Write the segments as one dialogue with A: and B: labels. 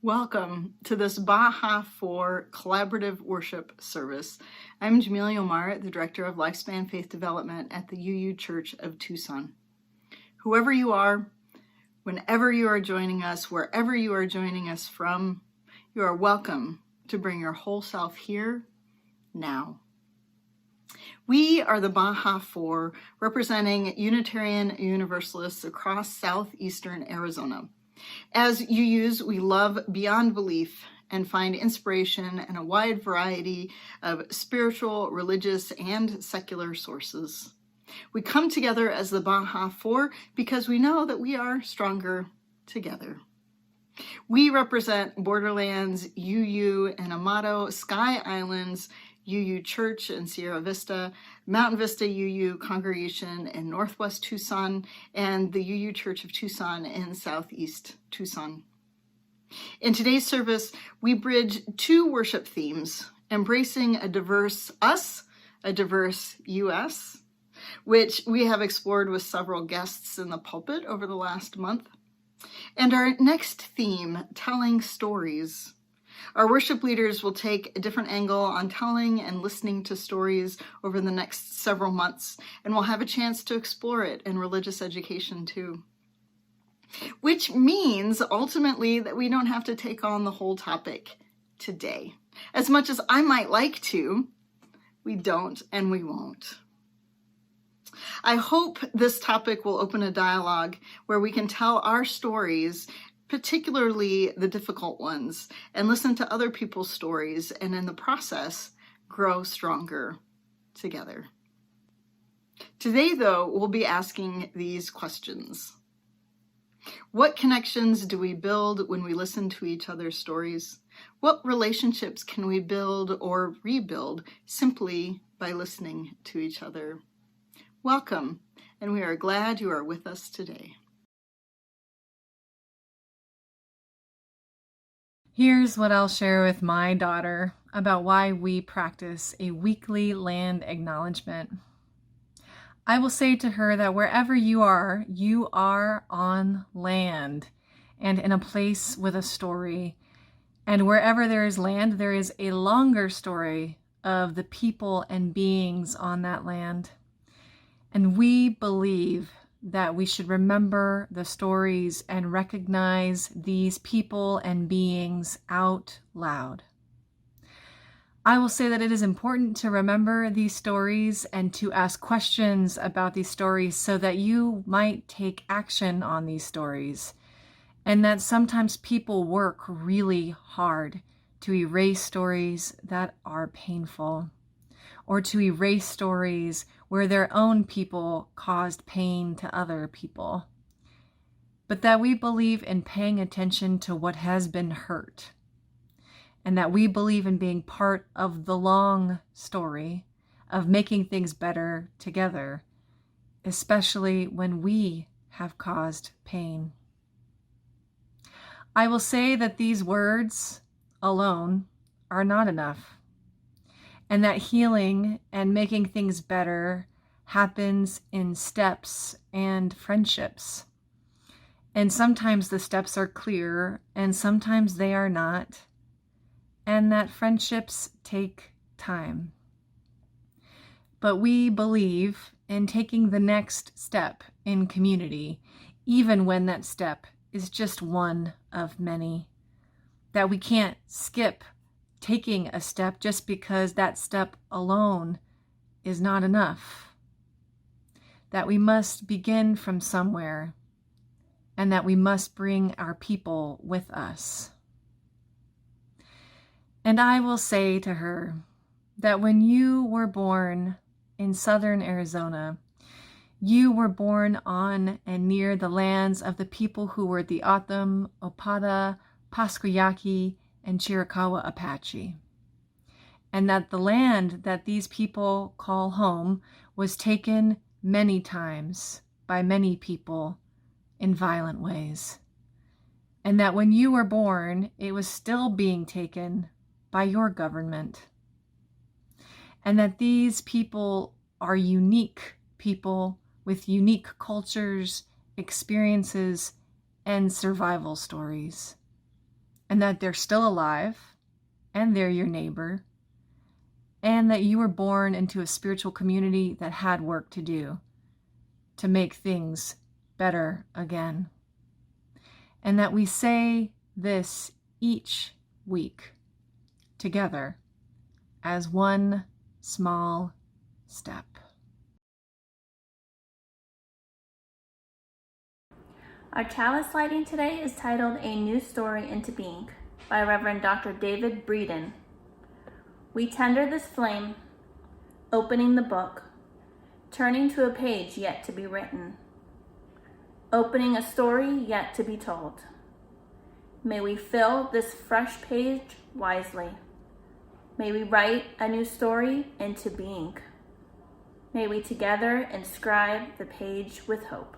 A: Welcome to this Baja 4 collaborative worship service. I'm Jamili Omar, the Director of Lifespan Faith Development at the UU Church of Tucson. Whoever you are, whenever you are joining us, wherever you are joining us from, you are welcome to bring your whole self here, now. We are the Baja 4, representing Unitarian Universalists across southeastern Arizona. As UUs, we love beyond belief and find inspiration in a wide variety of spiritual, religious, and secular sources. We come together as the Baja 4 because we know that we are stronger together. We represent Borderlands, UU and Amado, Sky Islands, UU Church in Sierra Vista, Mountain Vista UU Congregation in Northwest Tucson, and the UU Church of Tucson in Southeast Tucson. In today's service, we bridge two worship themes, embracing a diverse us, a diverse US, which we have explored with several guests in the pulpit over the last month, and our next theme, telling stories. Our worship leaders will take a different angle on telling and listening to stories over the next several months, and we'll have a chance to explore it in religious education too. Which means ultimately that we don't have to take on the whole topic today. As much as I might like to, we don't and we won't. I hope this topic will open a dialogue where we can tell our stories, particularly the difficult ones, and listen to other people's stories, and in the process, grow stronger together. Today, though, we'll be asking these questions. What connections do we build when we listen to each other's stories? What relationships can we build or rebuild simply by listening to each other? Welcome, and we are glad you are with us today.
B: Here's what I'll share with my daughter about why we practice a weekly land acknowledgement. I will say to her that wherever you are on land and in a place with a story. And wherever there is land, there is a longer story of the people and beings on that land. And we believe that we should remember the stories and recognize these people and beings out loud. I will say that it is important to remember these stories and to ask questions about these stories so that you might take action on these stories. And that sometimes people work really hard to erase stories that are painful, or to erase stories where their own people caused pain to other people. But that we believe in paying attention to what has been hurt, and that we believe in being part of the long story of making things better together, especially when we have caused pain. I will say that these words alone are not enough, and that healing and making things better happens in steps and friendships. And sometimes the steps are clear, and sometimes they are not, and that friendships take time. But we believe in taking the next step in community, even when that step is just one of many. That we can't skip taking a step just because that step alone is not enough. That we must begin from somewhere, and that we must bring our people with us. And I will say to her that when you were born in southern Arizona, you were born on and near the lands of the people who were the O'odham, Opata, Pasquayaqui, and Chiricahua Apache. And that the land that these people call home was taken many times by many people in violent ways. And that when you were born, it was still being taken by your government. And that these people are unique people with unique cultures, experiences, and survival stories. and that they're still alive, and they're your neighbor, and that you were born into a spiritual community that had work to do to make things better again. And that we say this each week together as one small step.
C: Our chalice lighting today is titled A New Story into Being by Reverend Dr. David Breeden. We tender this flame, opening the book, turning to a page yet to be written, opening a story yet to be told. May we fill this fresh page wisely. May we write a new story into being. May we together inscribe the page with hope.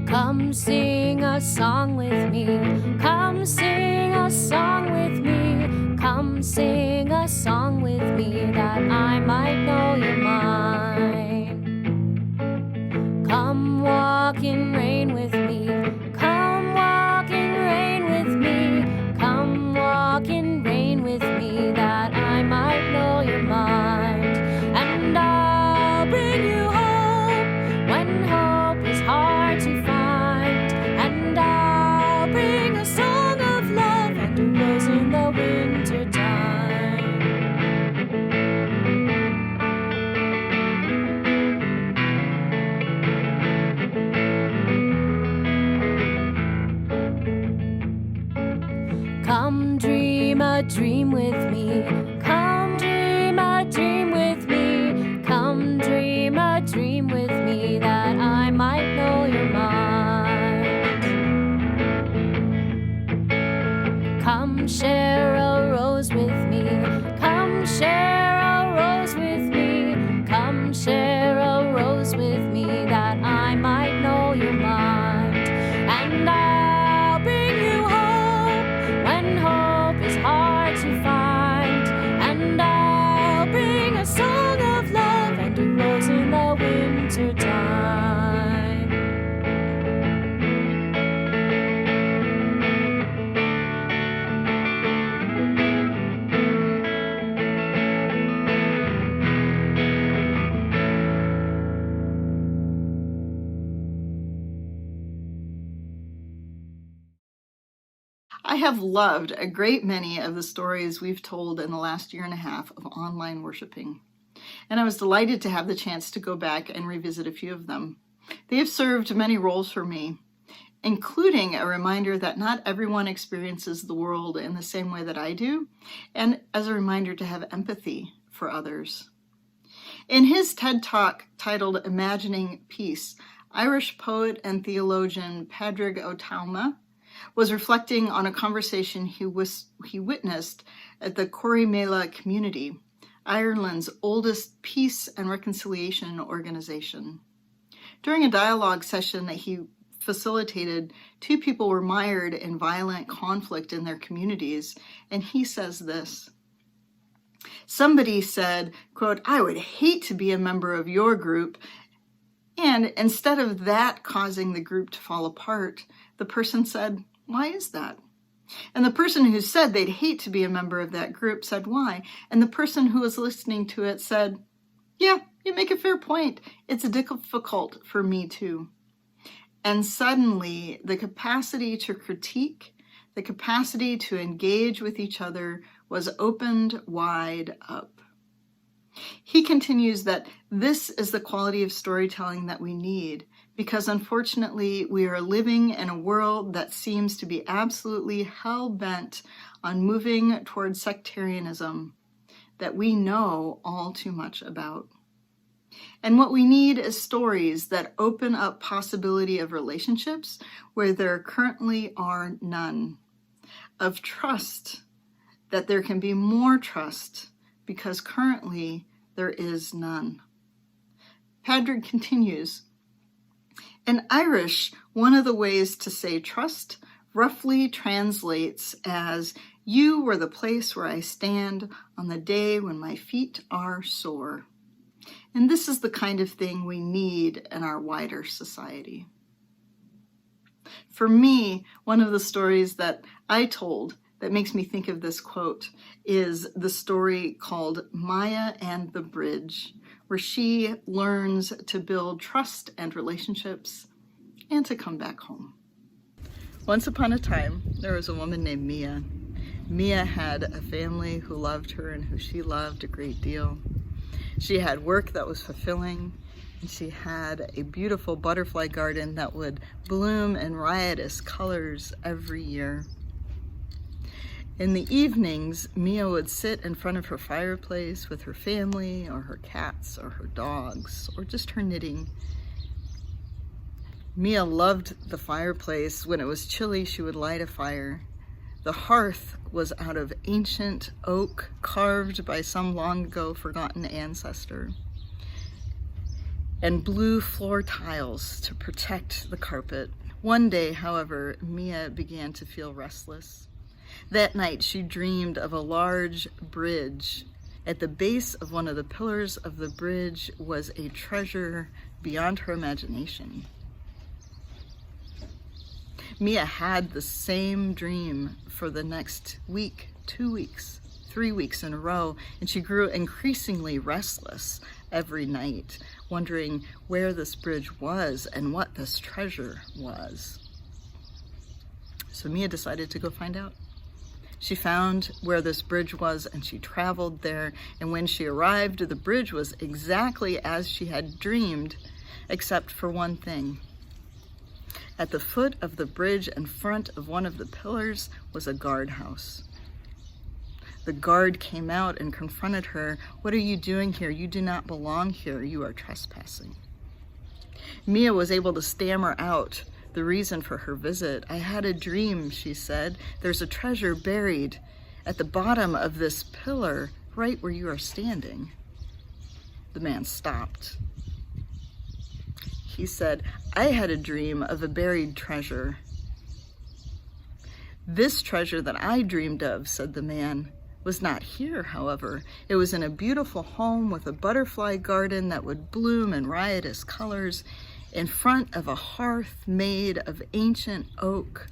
D: Come sing a song with me. Come sing a song with me. Come sing a song with me that I might know you're mine. Come walk in rain with me. Come walk in rain with me. Come walk in rain with me that I might know your mind. And I'll bring you hope when hope is hard to find. And I'll bring a song of love and a rose in the winter time. Come dream a dream with me. Come dream a dream with me. Come dream a dream with me that I might know your mind. Come share a rose with me. Come share a rose with me. Come share a rose with me that I might know your mind. And I'll bring you hope when hope is hard to find. And I'll bring a song of love and a rose in the winter time.
A: I have loved a great many of the stories we've told in the last year and a half of online worshiping, and I was delighted to have the chance to go back and revisit a few of them. They have served many roles for me, including a reminder that not everyone experiences the world in the same way that I do, and as a reminder to have empathy for others. In his TED Talk titled Imagining Peace, Irish poet and theologian Padraig Ó Tuama was reflecting on a conversation he witnessed at the Corrymeela community, Ireland's oldest peace and reconciliation organization. During a dialogue session that he facilitated, two people were mired in violent conflict in their communities, and he says this. Somebody said, quote, "I would hate to be a member of your group," and instead of that causing the group to fall apart, the person said, "Why is that?" And the person who said they'd hate to be a member of that group said, "Why?" And the person who was listening to it said, "Yeah, you make a fair point. It's difficult for me too." And suddenly the capacity to critique, the capacity to engage with each other was opened wide up. He continues that this is the quality of storytelling that we need, because unfortunately we are living in a world that seems to be absolutely hell-bent on moving towards sectarianism that we know all too much about. And what we need is stories that open up possibility of relationships where there currently are none, of trust, that there can be more trust, because currently there is none. Padraig continues, in Irish, one of the ways to say trust roughly translates as, "You were the place where I stand on the day when my feet are sore." And this is the kind of thing we need in our wider society. For me, one of the stories that I told that makes me think of this quote is the story called Maya and the Bridge, where she learns to build trust and relationships and to come back home. Once upon a time, there was a woman named Mia. Mia had a family who loved her and who she loved a great deal. She had work that was fulfilling, and she had a beautiful butterfly garden that would bloom in riotous colors every year. In the evenings, Mia would sit in front of her fireplace with her family or her cats or her dogs or just her knitting. Mia loved the fireplace. When it was chilly, she would light a fire. The hearth was out of ancient oak carved by some long ago forgotten ancestor, and blue floor tiles to protect the carpet. One day, however, Mia began to feel restless. That night, she dreamed of a large bridge. At the base of one of the pillars of the bridge was a treasure beyond her imagination. Mia had the same dream for the next week, 2 weeks, 3 weeks in a row, and she grew increasingly restless every night, wondering where this bridge was and what this treasure was. So Mia decided to go find out. She found where this bridge was and she traveled there, and when she arrived, the bridge was exactly as she had dreamed, except for one thing. At the foot of the bridge in front of one of the pillars was a guardhouse. The guard came out and confronted her. "What are you doing here? You do not belong here. You are trespassing." Mia was able to stammer out the reason for her visit. "I had a dream," she said. "There's a treasure buried at the bottom of this pillar, right where you are standing." The man stopped. He said, "I had a dream of a buried treasure." "This treasure that I dreamed of," said the man, "was not here, however. It was in a beautiful home with a butterfly garden that would bloom in riotous colors in front of a hearth made of ancient oak,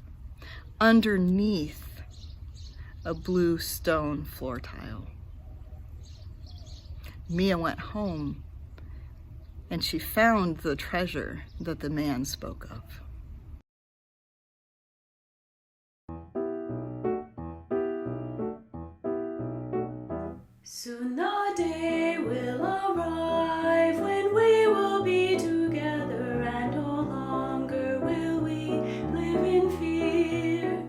A: underneath a blue stone floor tile." Mia went home, and she found the treasure that the man spoke of.
E: Soon the day will arrive when we will be together, and no longer will we live in fear.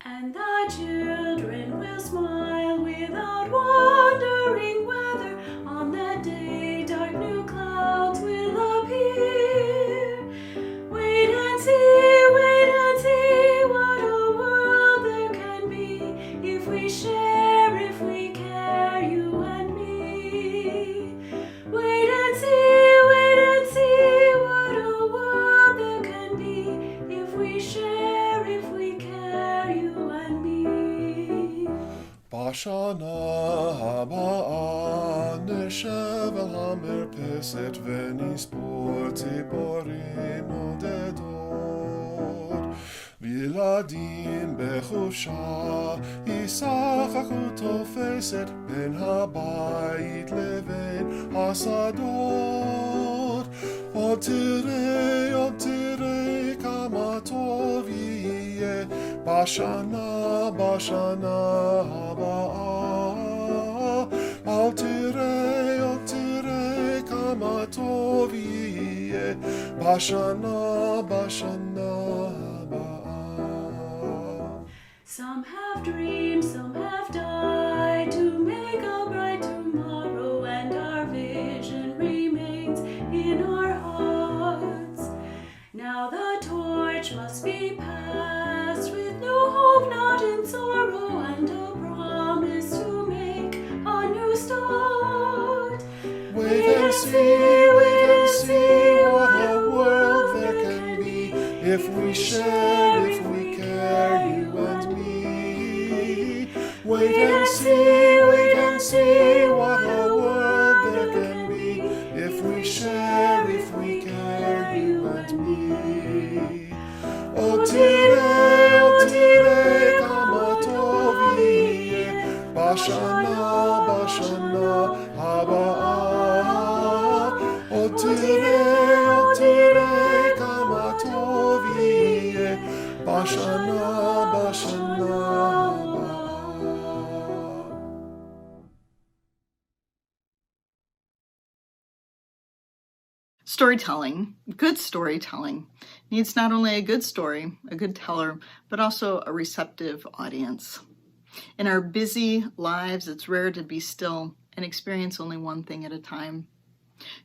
E: And the children will smile without wondering whether on that day dark new clouds will appear. Wait and see what a world there can be if we share, if we care, you and me. Wait and see what a world there can be if we share, if we care, you and me.
F: בשנה הבאה נשב על המרפסת ונספור ציפורים נודדות, וילדים בחופשה ישחקו תופסת בין הבית לבין השדות. עוד תראה כמה טוב יהיה בשנה הבאה. עוד תראה כמה טוב יהיה בשנה הבאה.
E: Some have dreamed, some have died to make a bright tomorrow, and our vision remains in our hearts. Now the torch must be passed with new hope, not in sorrow, and a promise to make a new start.
F: Wait and see what a world there can be if we share, if we care. wait and see what a world there can be if we share, if we care, you and me. Otire kama tovi, bashana, bashana, haba. Otire kama tovi, bashana, bashana, haba.
A: Storytelling, good storytelling, needs not only a good story, a good teller, but also a receptive audience. In our busy lives, it's rare to be still and experience only one thing at a time.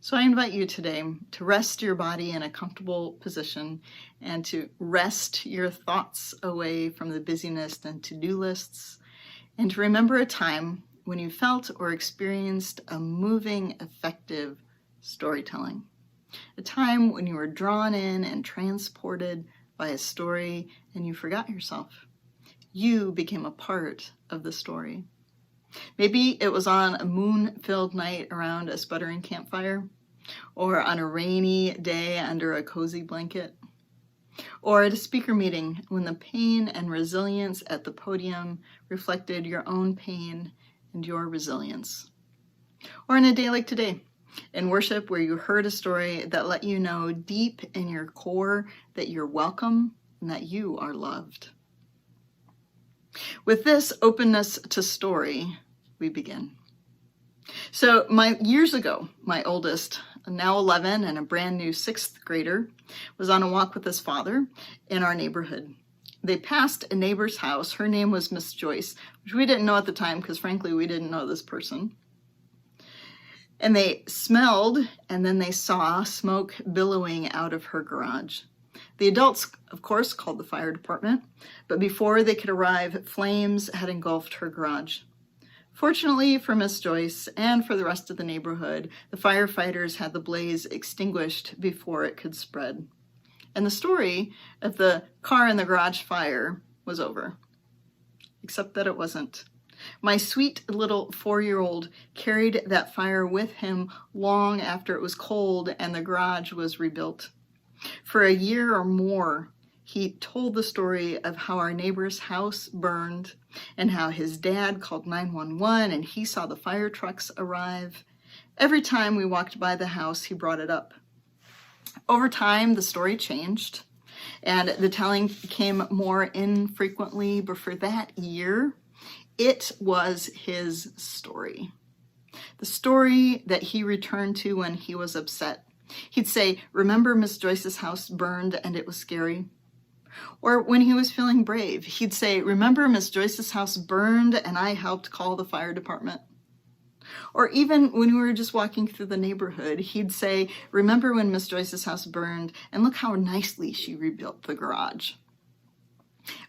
A: So I invite you today to rest your body in a comfortable position and to rest your thoughts away from the busyness and to-do lists, and to remember a time when you felt or experienced a moving, effective storytelling. A time when you were drawn in and transported by a story and you forgot yourself. You became a part of the story. Maybe it was on a moon-filled night around a sputtering campfire, or on a rainy day under a cozy blanket, or at a speaker meeting when the pain and resilience at the podium reflected your own pain and your resilience. Or in a day like today, in worship where you heard a story that let you know deep in your core that you're welcome and that you are loved. With this openness to story, we begin. So years ago, my oldest, now 11 and a brand new 6th grader, was on a walk with his father in our neighborhood. They passed a neighbor's house. Her name was Miss Joyce, which we didn't know at the time because frankly, we didn't know this person. And they smelled and then they saw smoke billowing out of her garage. The adults, of course, called the fire department, but before they could arrive, flames had engulfed her garage. Fortunately for Miss Joyce and for the rest of the neighborhood, the firefighters had the blaze extinguished before it could spread. And the story of the car in the garage fire was over. Except that it wasn't. My sweet little 4-year-old carried that fire with him long after it was cold and the garage was rebuilt. For a year or more, he told the story of how our neighbor's house burned and how his dad called 911 and he saw the fire trucks arrive. Every time we walked by the house, he brought it up. Over time, the story changed and the telling came more infrequently, but for that year, it was his story. The story that he returned to when he was upset. He'd say, "Remember Miss Joyce's house burned and it was scary?" Or when he was feeling brave, he'd say, "Remember Miss Joyce's house burned and I helped call the fire department?" Or even when we were just walking through the neighborhood, he'd say, "Remember when Miss Joyce's house burned and look how nicely she rebuilt the garage."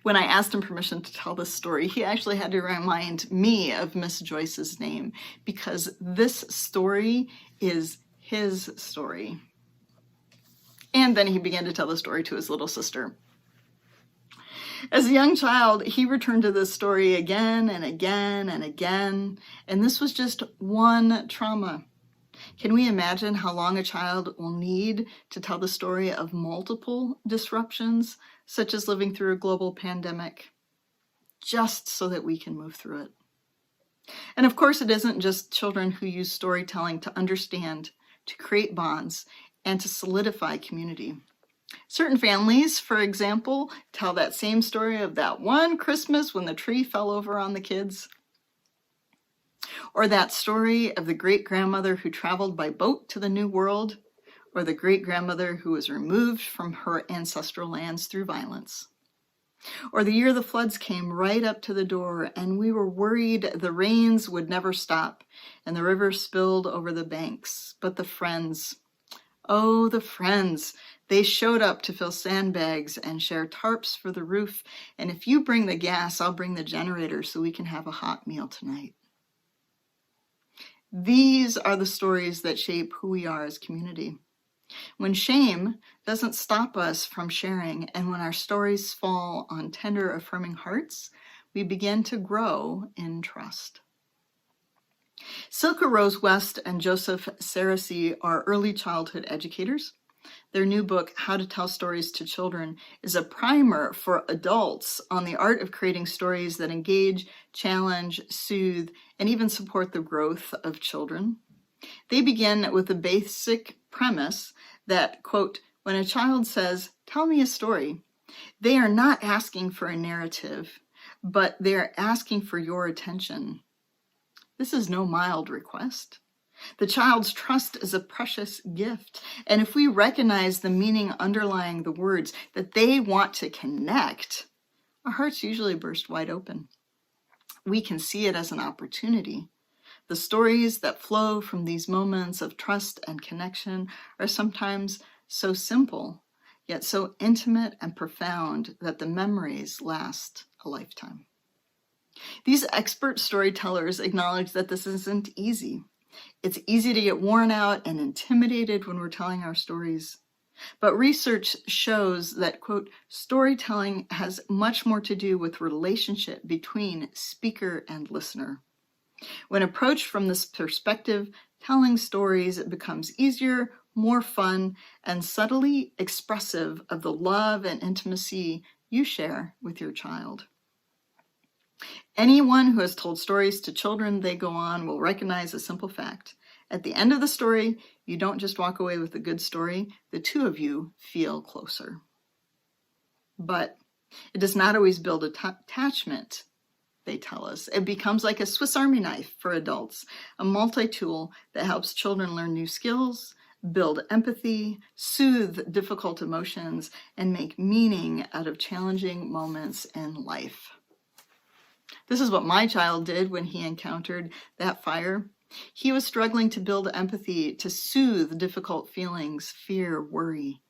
A: When I asked him permission to tell this story, he actually had to remind me of Miss Joyce's name because this story is his story. And then he began to tell the story to his little sister. As a young child, he returned to this story again and again and again, and this was just one trauma. Can we imagine how long a child will need to tell the story of multiple disruptions, such as living through a global pandemic, just so that we can move through it? And of course, it isn't just children who use storytelling to understand, to create bonds, and to solidify community. Certain families, for example, tell that same story of that one Christmas when the tree fell over on the kids. Or that story of the great-grandmother who traveled by boat to the New World, or the great-grandmother who was removed from her ancestral lands through violence. Or the year the floods came right up to the door and we were worried the rains would never stop and the river spilled over the banks. But the friends, oh, the friends, they showed up to fill sandbags and share tarps for the roof. And if you bring the gas, I'll bring the generator so we can have a hot meal tonight. These are the stories that shape who we are as community. When shame doesn't stop us from sharing, and when our stories fall on tender, affirming hearts, we begin to grow in trust. Silke Rose West and Joseph Saracey are early childhood educators. Their new book, How to Tell Stories to Children, is a primer for adults on the art of creating stories that engage, challenge, soothe, and even support the growth of children. They begin with the basic premise that, quote, when a child says, "Tell me a story," they are not asking for a narrative, but they are asking for your attention. This is no mild request. The child's trust is a precious gift, and if we recognize the meaning underlying the words that they want to connect, our hearts usually burst wide open. We can see it as an opportunity. The stories that flow from these moments of trust and connection are sometimes so simple, yet so intimate and profound that the memories last a lifetime. These expert storytellers acknowledge that this isn't easy. It's easy to get worn out and intimidated when we're telling our stories. But research shows that, quote, storytelling has much more to do with relationship between speaker and listener. When approached from this perspective, telling stories becomes easier, more fun, and subtly expressive of the love and intimacy you share with your child. Anyone who has told stories to children they go on will recognize a simple fact. At the end of the story, you don't just walk away with a good story, the two of you feel closer. But it does not always build attachment, they tell us. It becomes like a Swiss Army knife for adults, a multi-tool that helps children learn new skills, build empathy, soothe difficult emotions, and make meaning out of challenging moments in life. This is what my child did when he encountered that fire. He was struggling to build empathy, to soothe difficult feelings, fear, worry,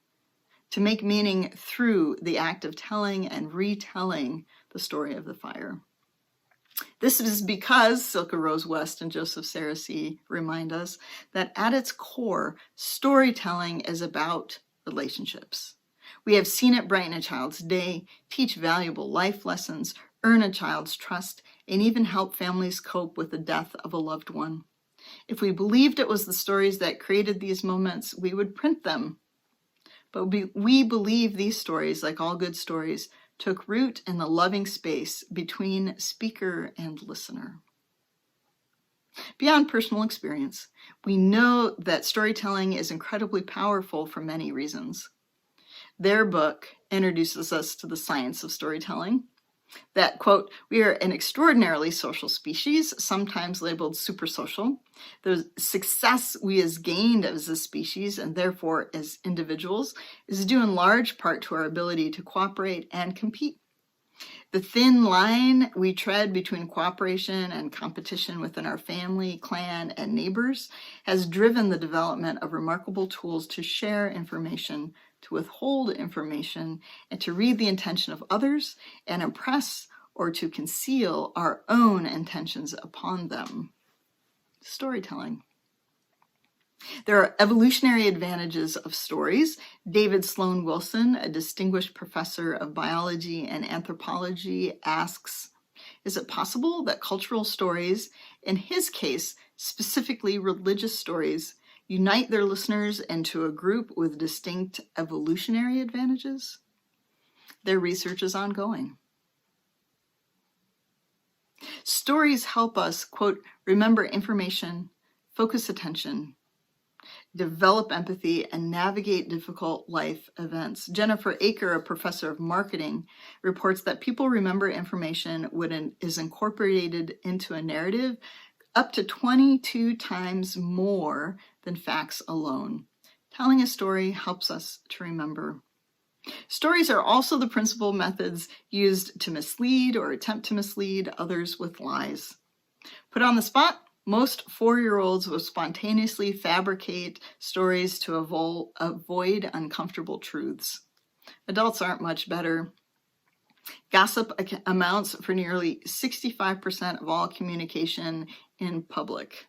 A: to make meaning through the act of telling and retelling the story of the fire. This is because Silke Rose West and Joseph Saracey remind us that at its core, storytelling is about relationships. We have seen it brighten a child's day, teach valuable life lessons, earn a child's trust, and even help families cope with the death of a loved one. If we believed it was the stories that created these moments, we would print them. But we believe these stories, like all good stories, took root in the loving space between speaker and listener. Beyond personal experience, we know that storytelling is incredibly powerful for many reasons. Their book introduces us to the science of storytelling. That, quote, we are an extraordinarily social species, sometimes labeled supersocial. The success we have gained as a species, and therefore as individuals, is due in large part to our ability to cooperate and compete. The thin line we tread between cooperation and competition within our family, clan, and neighbors has driven the development of remarkable tools to share information, to withhold information, and to read the intention of others and impress or to conceal our own intentions upon them. Storytelling. There are evolutionary advantages of stories. David Sloan Wilson, a distinguished professor of biology and anthropology, asks, is it possible that cultural stories, in his case, specifically religious stories, unite their listeners into a group with distinct evolutionary advantages? Their research is ongoing. Stories help us, quote, remember information, focus attention, develop empathy, and navigate difficult life events. Jennifer Aker, a professor of marketing, reports that people remember information when it is incorporated into a narrative up to 22 times more than facts alone. Telling a story helps us to remember. Stories are also the principal methods used to mislead or attempt to mislead others with lies. Put on the spot, most 4-year-olds will spontaneously fabricate stories to avoid uncomfortable truths. Adults aren't much better. Gossip amounts for nearly 65% of all communication in public.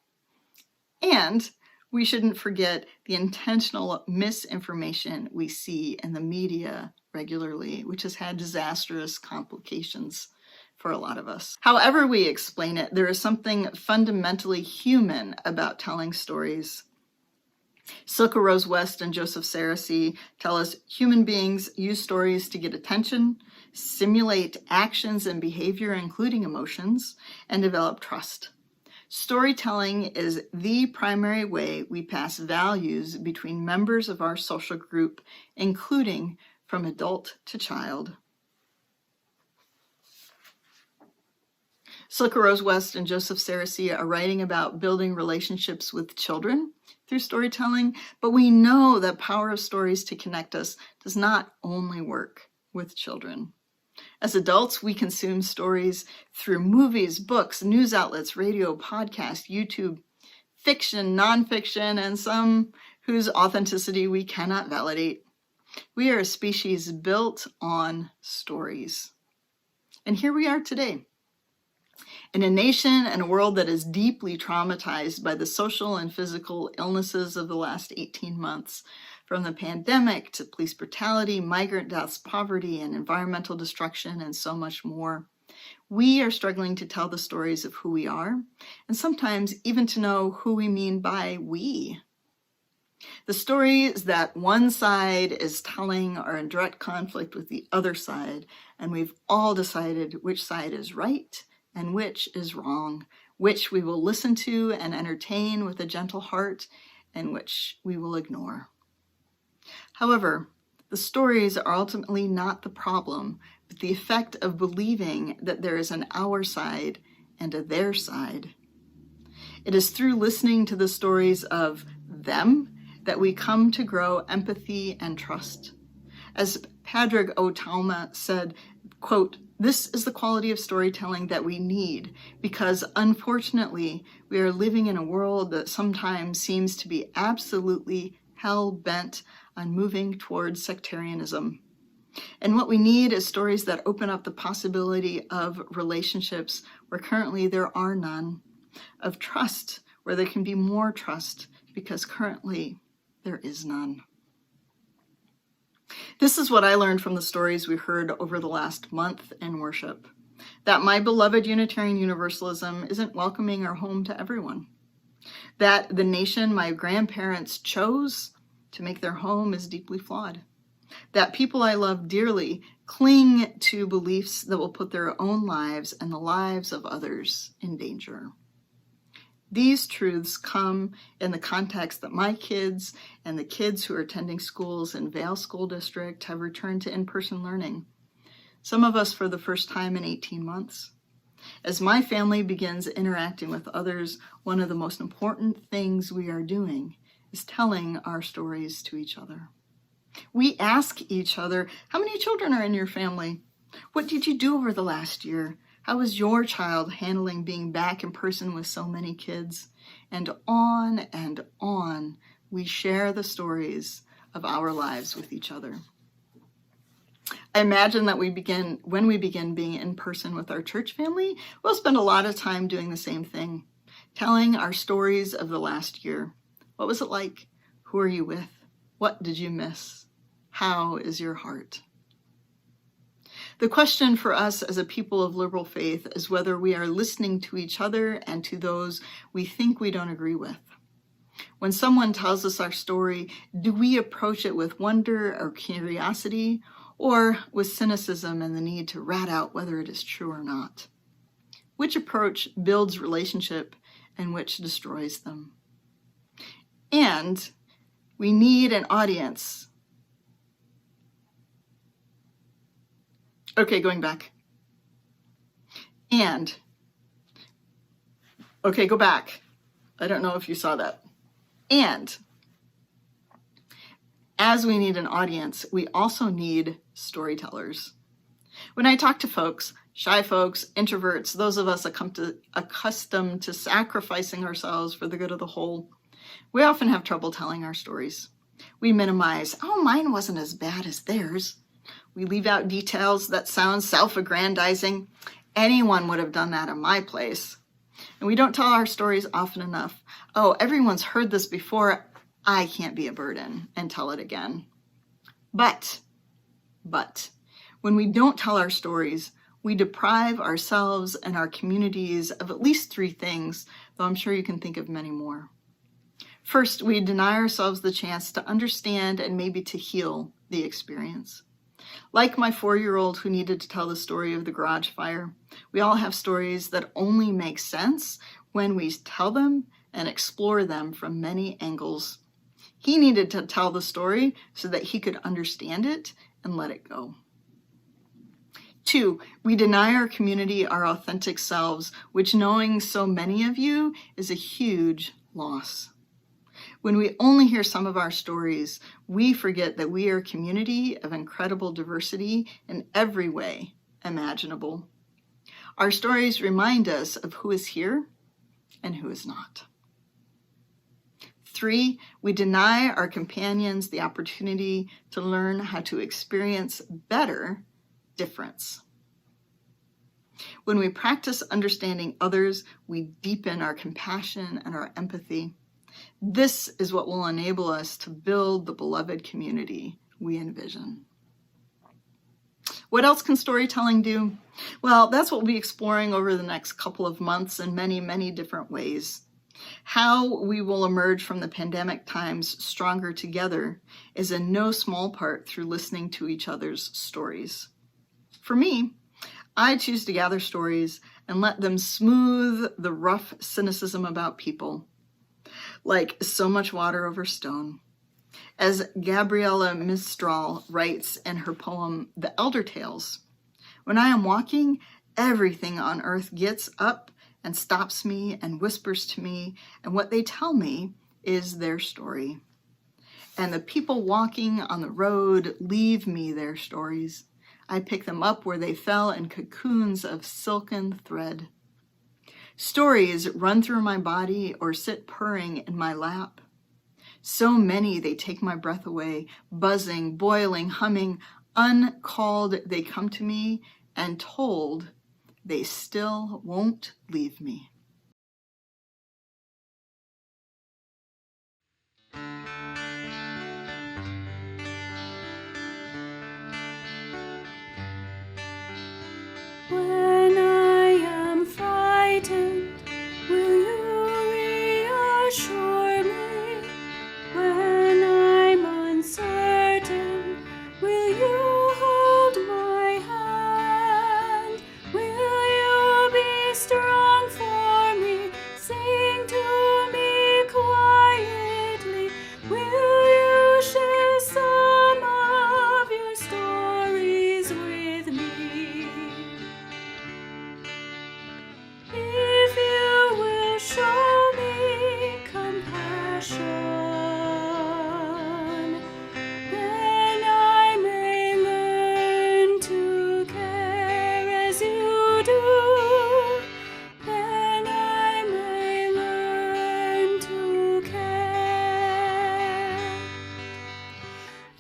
A: And we shouldn't forget the intentional misinformation we see in the media regularly, which has had disastrous complications for a lot of us. However we explain it, there is something fundamentally human about telling stories. Silke Rose West and Joseph Saracey tell us human beings use stories to get attention, simulate actions and behavior, including emotions, and develop trust. Storytelling is the primary way we pass values between members of our social group, including from adult to child. Silke Rose West and Joseph Saracey are writing about building relationships with children through storytelling, but we know that power of stories to connect us does not only work with children. As adults, we consume stories through movies, books, news outlets, radio, podcasts, YouTube, fiction, nonfiction, and some whose authenticity we cannot validate. We are a species built on stories. And here we are today, in a nation and a world that is deeply traumatized by the social and physical illnesses of the last 18 months, from the pandemic to police brutality, migrant deaths, poverty, and environmental destruction, and so much more. We are struggling to tell the stories of who we are, and sometimes even to know who we mean by we. The stories that one side is telling are in direct conflict with the other side, and we've all decided which side is right and which is wrong, which we will listen to and entertain with a gentle heart, and which we will ignore. However, the stories are ultimately not the problem, but the effect of believing that there is an our side and a their side. It is through listening to the stories of them that we come to grow empathy and trust. As Padraig O. Talma said, quote, "This is the quality of storytelling that we need, because unfortunately, we are living in a world that sometimes seems to be absolutely hell-bent on moving towards sectarianism. And what we need is stories that open up the possibility of relationships where currently there are none, of trust where there can be more trust, because currently there is none." This is what I learned from the stories we heard over the last month in worship, that my beloved Unitarian Universalism isn't welcoming our home to everyone, that the nation my grandparents chose to make their home is deeply flawed, that people I love dearly cling to beliefs that will put their own lives and the lives of others in danger. These truths come in the context that my kids and the kids who are attending schools in Vail School District have returned to in-person learning, some of us for the first time in 18 months. As my family begins interacting with others, one of the most important things we are doing is telling our stories to each other. We ask each other, how many children are in your family? What did you do over the last year? How is your child handling being back in person with so many kids? And on we share the stories of our lives with each other. I imagine that when we begin being in person with our church family, we'll spend a lot of time doing the same thing, telling our stories of the last year. What was it like? Who are you with? What did you miss? How is your heart? The question for us as a people of liberal faith is whether we are listening to each other and to those we think we don't agree with. When someone tells us our story, do we approach it with wonder or curiosity, or with cynicism and the need to rat out whether it is true or not? Which approach builds relationship and which destroys them? And we need an audience. Okay, going back. Okay, go back. I don't know if you saw that. And as we need an audience, we also need storytellers. When I talk to folks, shy folks, introverts, those of us accustomed to sacrificing ourselves for the good of the whole, we often have trouble telling our stories. We minimize, oh, mine wasn't as bad as theirs. We leave out details that sound self-aggrandizing. Anyone would have done that in my place. And we don't tell our stories often enough. Oh, everyone's heard this before. I can't be a burden, and tell it again. But when we don't tell our stories, We deprive ourselves and our communities of at least 3 things, though I'm sure you can think of many more. First, we deny ourselves the chance to understand and maybe to heal the experience. Like my 4-year-old who needed to tell the story of the garage fire, we all have stories that only make sense when we tell them and explore them from many angles. He needed to tell the story so that he could understand it and let it go. 2, we deny our community our authentic selves, which, knowing so many of you, is a huge loss. When we only hear some of our stories, we forget that we are a community of incredible diversity in every way imaginable. Our stories remind us of who is here and who is not. 3, we deny our companions the opportunity to learn how to experience better difference. When we practice understanding others, we deepen our compassion and our empathy. This is what will enable us to build the beloved community we envision. What else can storytelling do? Well, that's what we'll be exploring over the next couple of months in many, many different ways. How we will emerge from the pandemic times stronger together is in no small part through listening to each other's stories. For me, I choose to gather stories and let them smooth the rough cynicism about people, like so much water over stone. As Gabriela Mistral writes in her poem, The Elder Tales, when I am walking, everything on earth gets up and stops me and whispers to me, and what they tell me is their story. And the people walking on the road leave me their stories. I pick them up where they fell in cocoons of silken thread. Stories run through my body or sit purring in my lap. So many they take my breath away, buzzing, boiling, humming. Uncalled they come to me, and told they still won't leave me.
E: When I am frightened, will you reassure me? When I'm uncertain, will you hold my hand? Will you be strong for me? Sing to me quietly. Will you share some of your stories with me? If you will show me compassion, then I may learn to care as you do. Then I may learn to care.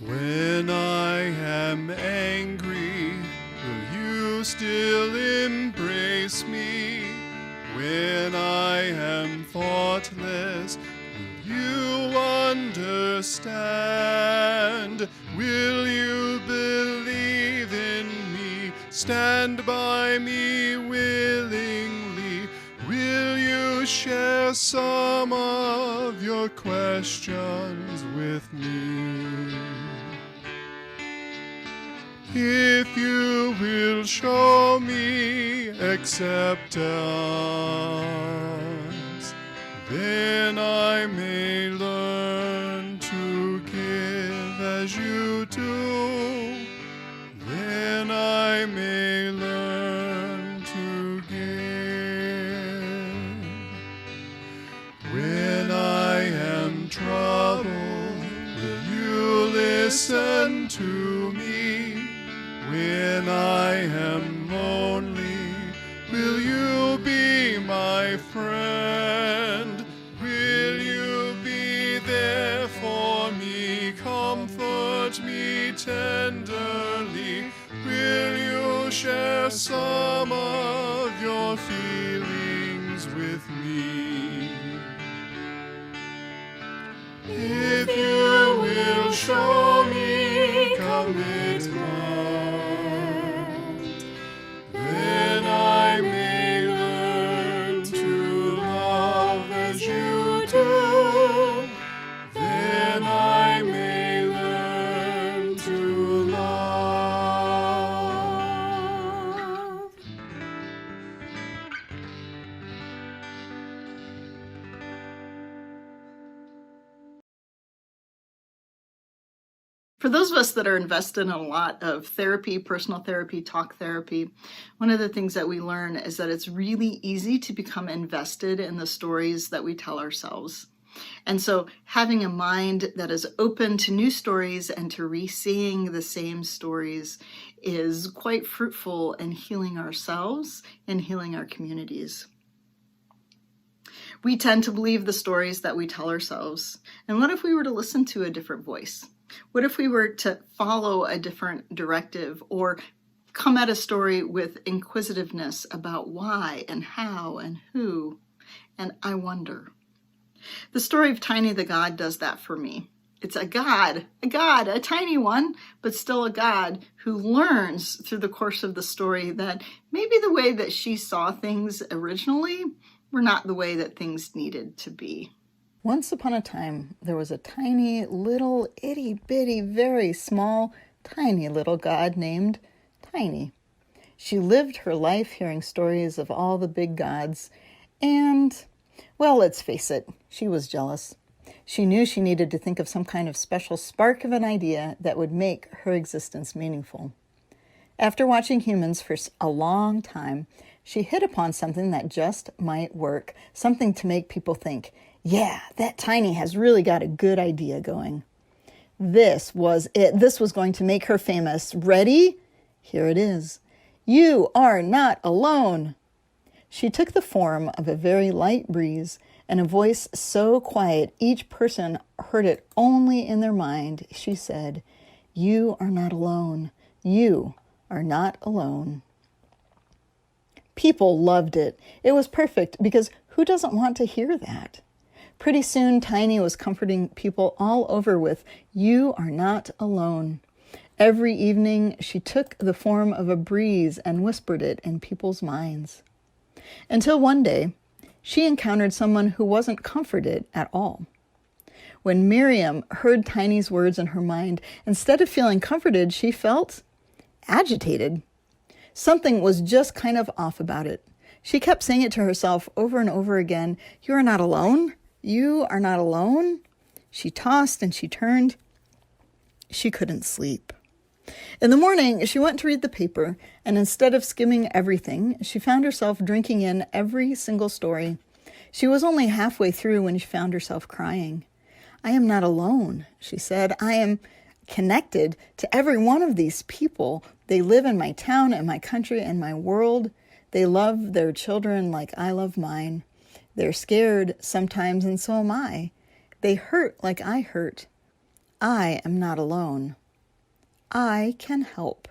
F: When I am angry, will you still embrace me? When I am thoughtless, will you understand? Will you believe in me? Stand by me willingly? Will you share some of your questions with me? If you will show me acceptance, then I may learn to give as you do. Then I may learn to give. When I am troubled, will you listen to me? When I am lonely, will you be my friend? Will you be there for me? Comfort me tenderly. Will you share some of your feelings with me? If you will show me commitment, then
A: For those of us that are invested in a lot of therapy, personal therapy, talk therapy, one of the things that we learn is that it's really easy to become invested in the stories that we tell ourselves. And so having a mind that is open to new stories and to re-seeing the same stories is quite fruitful in healing ourselves and healing our communities. We tend to believe the stories that we tell ourselves. And what if we were to listen to a different voice? What if we were to follow a different directive or come at a story with inquisitiveness about why and how and who? And I wonder. The story of Tiny the God does that for me. It's a God, a tiny one, but still a God who learns through the course of the story that maybe the way that she saw things originally were not the way that things needed to be.
G: Once upon a time, there was a tiny little itty-bitty, very small, tiny little God named Tiny. She lived her life hearing stories of all the big gods, and, well, let's face it, she was jealous. She knew she needed to think of some kind of special spark of an idea that would make her existence meaningful. After watching humans for a long time, she hit upon something that just might work, something to make people think, yeah, that Tiny has really got a good idea going. This was it. This was going to make her famous. Ready? Here it is. You are not alone. She took the form of a very light breeze and a voice so quiet each person heard it only in their mind. She said, you are not alone. You are not alone. People loved it. It was perfect because who doesn't want to hear that? Pretty soon, Tiny was comforting people all over with, you are not alone. Every evening, she took the form of a breeze and whispered it in people's minds. Until one day, she encountered someone who wasn't comforted at all. When Miriam heard Tiny's words in her mind, instead of feeling comforted, she felt agitated. Something was just kind of off about it. She kept saying it to herself over and over again, you are not alone. You are not alone. She tossed and she turned. She couldn't sleep. In the morning, she went to read the paper, and instead of skimming everything, she found herself drinking in every single story. She was only halfway through when she found herself crying. I am not alone, she said. I am connected to every one of these people. They live in my town and my country and my world. They love their children like I love mine. They're scared sometimes, and so am I. They hurt like I hurt. I am not alone. I can help.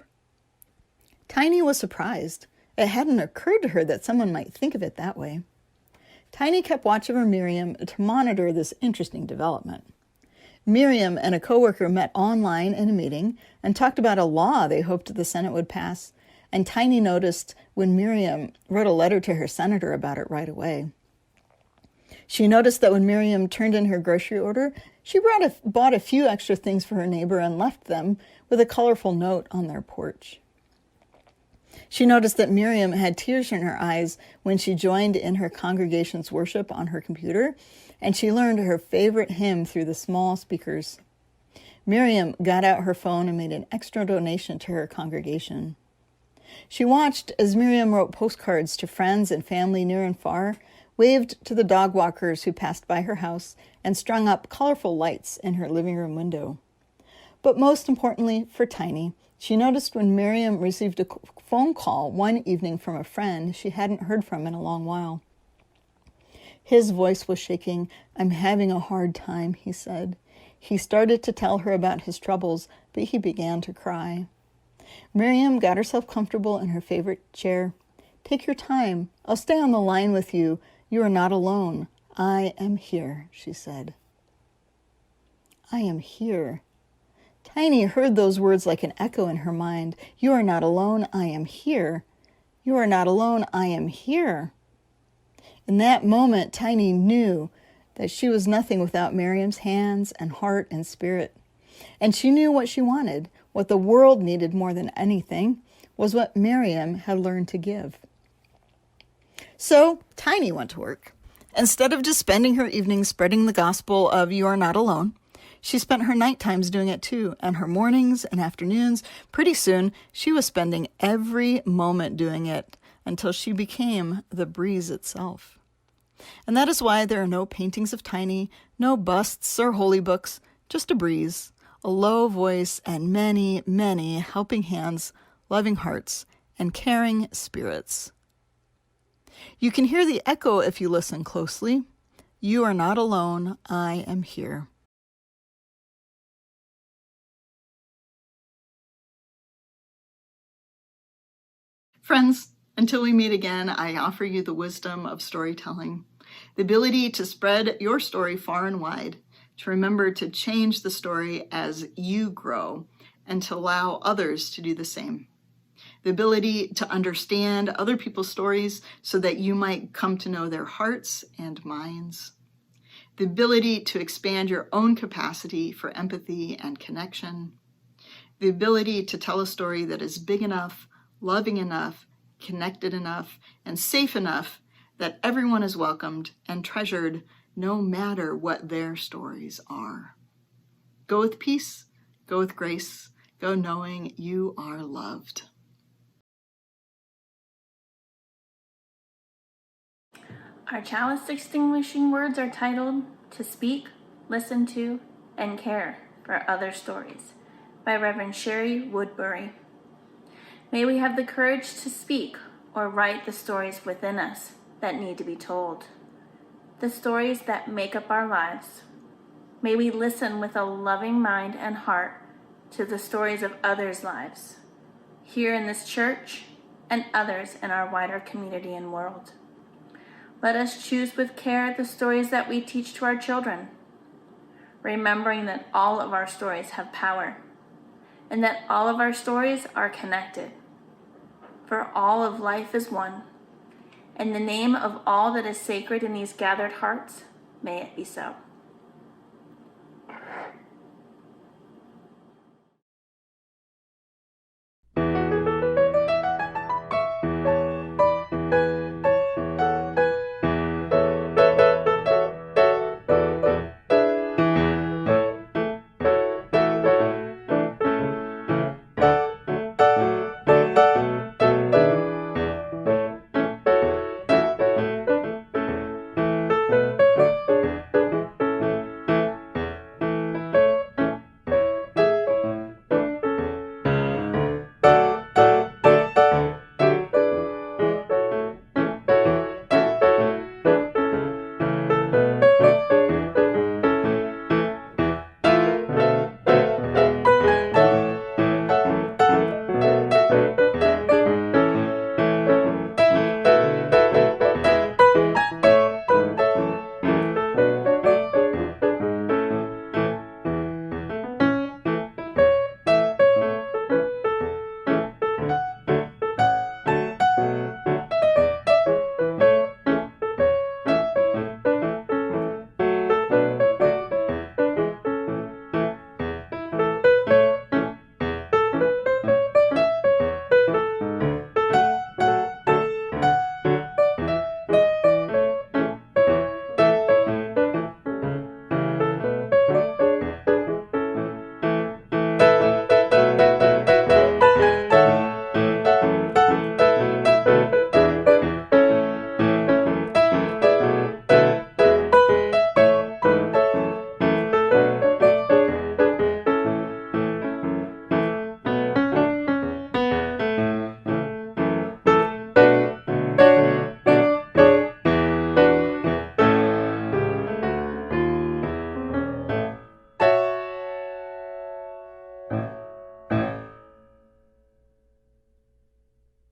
G: Tiny was surprised. It hadn't occurred to her that someone might think of it that way. Tiny kept watch over Miriam to monitor this interesting development. Miriam and a coworker met online in a meeting and talked about a law they hoped the Senate would pass, and Tiny noticed when Miriam wrote a letter to her senator about it right away. She noticed that when Miriam turned in her grocery order, she bought a few extra things for her neighbor and left them with a colorful note on their porch. She noticed that Miriam had tears in her eyes when she joined in her congregation's worship on her computer, and she learned her favorite hymn through the small speakers. Miriam got out her phone and made an extra donation to her congregation. She watched as Miriam wrote postcards to friends and family near and far, waved to the dog walkers who passed by her house, and strung up colorful lights in her living room window. But most importantly for Tiny, she noticed when Miriam received a phone call one evening from a friend she hadn't heard from in a long while. His voice was shaking. I'm having a hard time, he said. He started to tell her about his troubles, but he began to cry. Miriam got herself comfortable in her favorite chair. Take your time. I'll stay on the line with you. You are not alone. I am here, she said. I am here. Tiny heard those words like an echo in her mind. You are not alone. I am here. You are not alone. I am here. In that moment, Tiny knew that she was nothing without Miriam's hands and heart and spirit. And she knew what she wanted. What the world needed more than anything was what Miriam had learned to give. So Tiny went to work. Instead of just spending her evenings spreading the gospel of you are not alone, She spent her night times doing it too, and her mornings and afternoons. Pretty soon, she was spending every moment doing it until she became the breeze itself. And that is why there are no paintings of Tiny, no busts or holy books, just a breeze, a low voice, and many, many helping hands, loving hearts, and caring spirits. You can hear the echo if you listen closely. You are not alone. I am here.
A: Friends, until we meet again, I offer you the wisdom of storytelling, the ability to spread your story far and wide, to remember to change the story as you grow, and to allow others to do the same. The ability to understand other people's stories so that you might come to know their hearts and minds. The ability to expand your own capacity for empathy and connection. The ability to tell a story that is big enough, loving enough, connected enough, and safe enough that everyone is welcomed and treasured no matter what their stories are. Go with peace, go with grace, go knowing you are loved.
C: Our chalice extinguishing words are titled To Speak, Listen to, and Care for Other Stories by Reverend Sherry Woodbury. May we have the courage to speak or write the stories within us that need to be told, the stories that make up our lives. May we listen with a loving mind and heart to the stories of others' lives, here in this church and others in our wider community and world. Let us choose with care the stories that we teach to our children, remembering that all of our stories have power and that all of our stories are connected. For all of life is one. In the name of all that is sacred in these gathered hearts, may it be so.